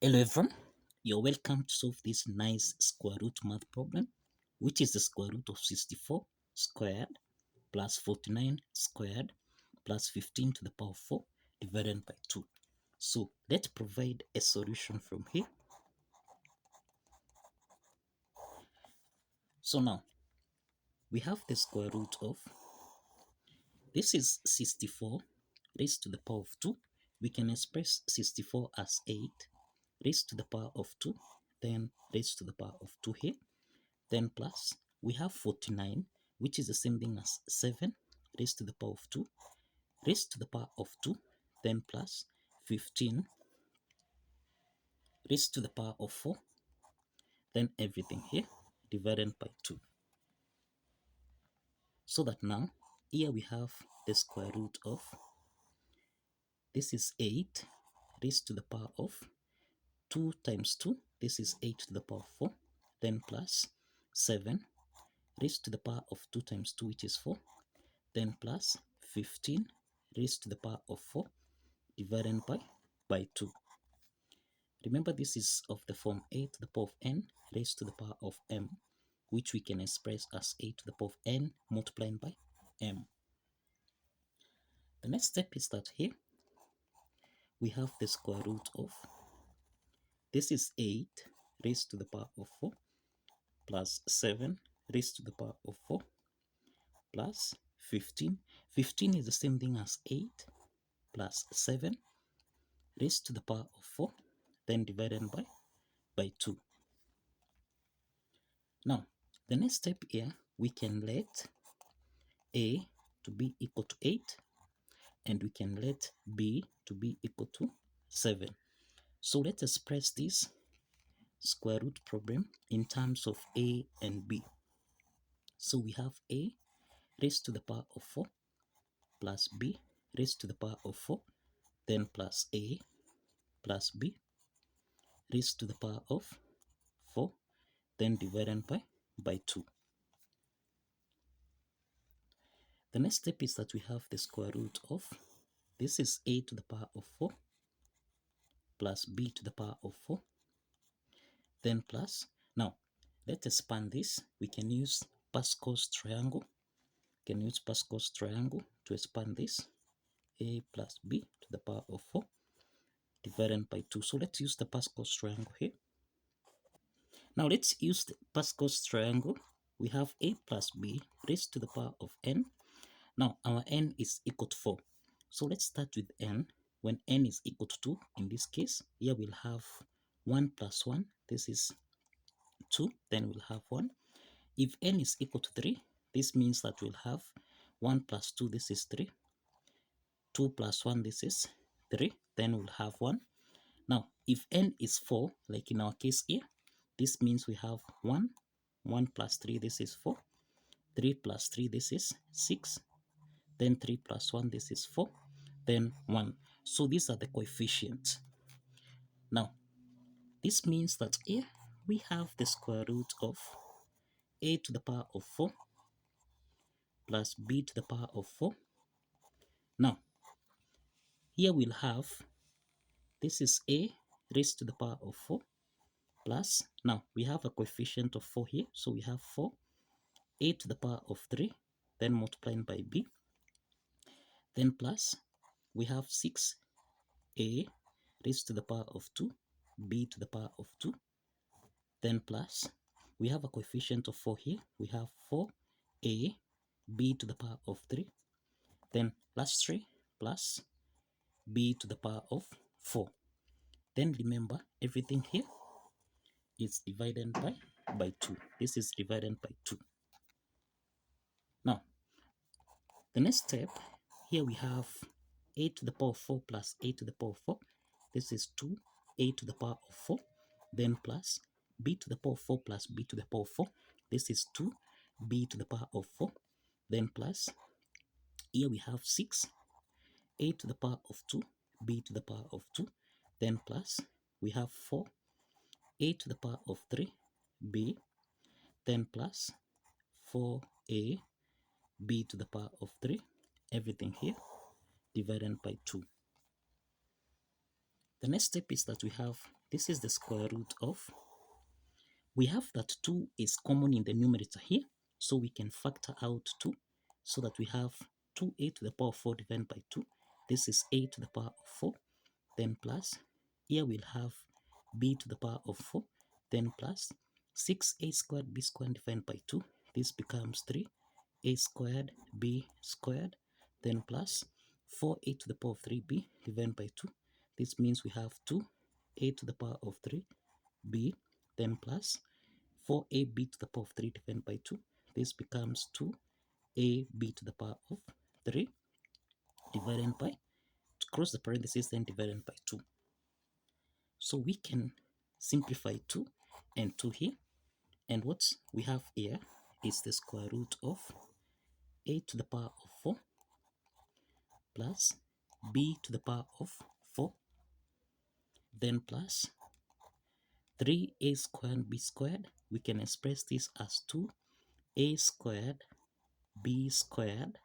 Hello everyone, you're welcome to solve this nice square root math problem, which is the square root of 64 squared plus 49 squared plus 15 to the power of 4 divided by 2. So let's provide a solution from here. So now we have the square root of, this is 64 raised to the power of 2. We can express 64 as 8 raised to the power of 2, then raised to the power of 2 here. Then plus, we have 49, which is the same thing as 7 raised to the power of 2, raised to the power of 2, then plus 15 raised to the power of 4, then everything here divided by 2. So that now, here we have the square root of, this is 8 raised to the power of 2 times 2, this is 8 to the power of 4, then plus 7 raised to the power of 2 times 2, which is 4, then plus 15 raised to the power of 4 divided by 2. Remember, this is of the form a to the power of n raised to the power of m, which we can express as a to the power of n multiplied by m. The next step is that here we have the square root of, this is 8 raised to the power of 4 plus 7 raised to the power of 4 plus 15. 15 is the same thing as 8 plus 7 raised to the power of 4, then divided by 2. Now, the next step here, we can let a to be equal to 8, and we can let b to be equal to 7. So let's express this square root problem in terms of a and b. So we have a raised to the power of 4 plus b raised to the power of 4, then plus a plus b raised to the power of 4, then divided by 2. The next step is that we have the square root of, this is a to the power of 4 plus b to the power of 4, then plus, now let's expand this. We can use Pascal's triangle. We can use Pascal's triangle to expand this, a plus b to the power of 4 divided by 2. So let's use the Pascal's triangle here. Now let's use the Pascal's triangle. We have a plus b raised to the power of n. Now our n is equal to 4. So let's start with n. When n is equal to 2, in this case, here we'll have 1 plus 1. This is 2, then we'll have 1. If n is equal to 3, this means that we'll have 1 plus 2, this is 3. 2 plus 1, this is 3, then we'll have 1. Now, if n is 4, like in our case here, this means we have 1. 1 plus 3, this is 4. 3 plus 3, this is 6. Then 3 plus 1, this is 4. Then 1. So these are the coefficients. Now, this means that here we have the square root of a to the power of 4 plus b to the power of 4. Now, here we'll have, this is a raised to the power of 4 plus, now we have a coefficient of 4 here, so we have 4, a to the power of 3, then multiplied by b, then plus, we have 6a raised to the power of 2, b to the power of 2, then plus, we have a coefficient of 4 here, we have 4a, b to the power of 3, then plus 3 plus b to the power of 4. Then remember, everything here is divided by 2. This is divided by 2. Now, the next step, here we have a to the power of 4 plus a to the power of 4. This is 2a to the power of 4. Then plus b to the power of 4 plus b to the power of 4. This is 2b to the power of 4. Then plus, here we have 6, a to the power of 2, b to the power of 2. Then plus, we have 4, a to the power of 3, b, then plus 4a, b to the power of 3, everything here divided by 2. The next step is that we have this is the square root of, we have that 2 is common in the numerator here, so we can factor out 2 so that we have 2a to the power of 4 divided by 2. This is a to the power of 4, then plus, here we'll have b to the power of 4, then plus 6a squared b squared divided by 2. This becomes 3a squared b squared, then plus 4a to the power of 3b divided by 2. This means we have 2a to the power of 3b, then plus 4ab to the power of 3 divided by 2. This becomes 2ab to the power of 3 divided by, to cross the parentheses, then divided by 2. So we can simplify 2 and 2 here. And what we have here is the square root of a to the power of 4 plus b to the power of 4, then plus 3a squared b squared. We can express this as 2a squared b squared,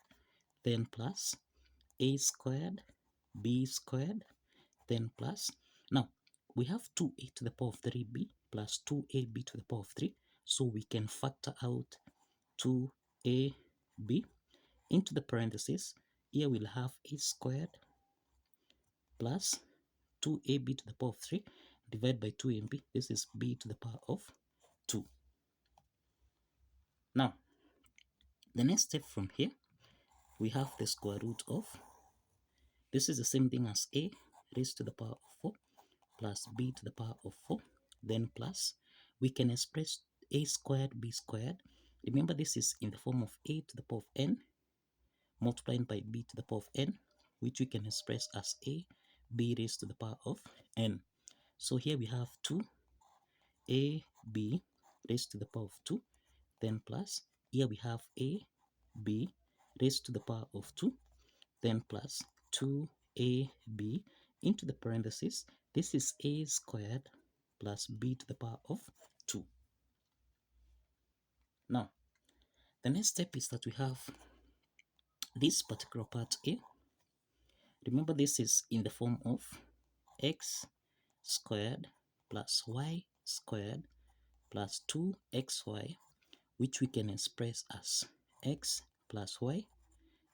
then plus a squared b squared, then plus, now we have 2a to the power of 3b plus 2ab to the power of 3, so we can factor out 2ab into the parentheses. Here we'll have a squared plus 2ab to the power of 3 divided by 2ab. This is b to the power of 2. Now, the next step from here, we have the square root of, this is the same thing as a raised to the power of 4 plus b to the power of 4, then plus, we can express a squared b squared. Remember, this is in the form of a to the power of n multiplied by b to the power of n, which we can express as a b raised to the power of n. So here we have 2ab raised to the power of 2, then plus, here we have a b raised to the power of 2, then plus 2ab into the parentheses. This is a squared plus b to the power of 2. Now, the next step is that we have this particular part a. Remember, this is in the form of x squared plus y squared plus 2xy, which we can express as x plus y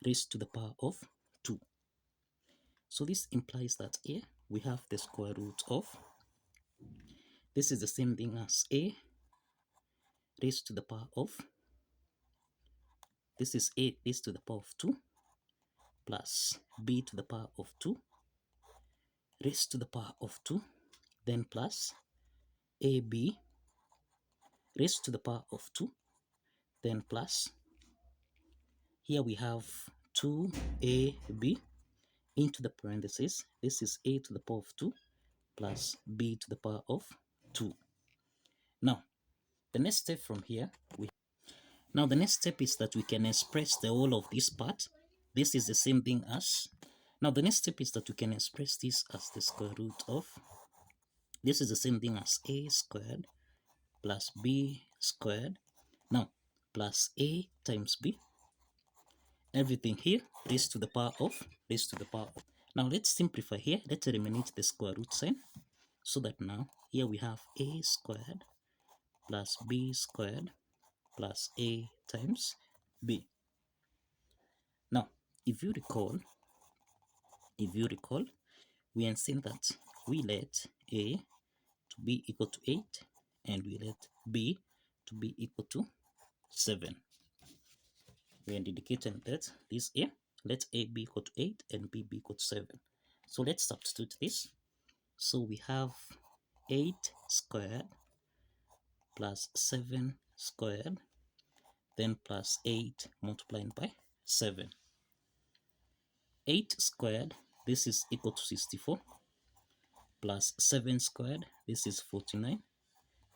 raised to the power of 2. So this implies that here we have the square root of, this is the same thing as a raised to the power of, this is a raised to the power of 2 plus b to the power of 2 raised to the power of 2, then plus ab raised to the power of 2, then plus, here we have 2ab into the parentheses. This is a to the power of 2 plus b to the power of 2. Now, the next step from here, the next step is that we can express the whole of this part. This is the same thing as, now the next step is that we can express this as the square root of, this is the same thing as a squared plus b squared, now plus a times b, everything here raised to the power of, Now let's simplify here. Let's eliminate the square root sign, so that now here we have a squared plus b squared plus a times b. Now, if you recall, we have seen that we let a to be equal to 8 and we let b to be equal to 7. We are indicating that this here, let a be equal to 8 and b be equal to 7. So let's substitute this. So we have 8 squared plus 7 squared, then plus 8 multiplied by 7. 8 squared, this is equal to 64, plus 7 squared, this is 49,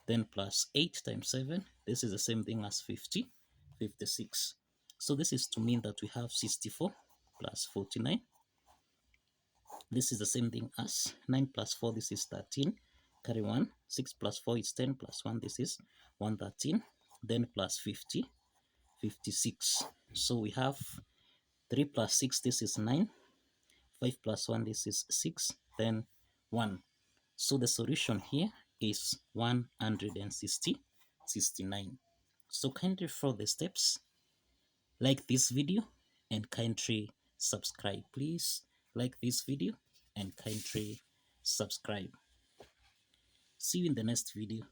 then plus 8 times 7, this is the same thing as 56. So this is to mean that we have 64 plus 49. This is the same thing as 9 plus 4, this is 13, carry 1, 6 plus 4 is 10, plus 1, this is 113, then plus 56. So we have 3 plus 6, this is 9, 5 plus 1, this is 6, then 1. So the solution here is 169. So kindly follow the steps, like this video, and kindly subscribe. Please like this video and kindly subscribe. See you in the next video.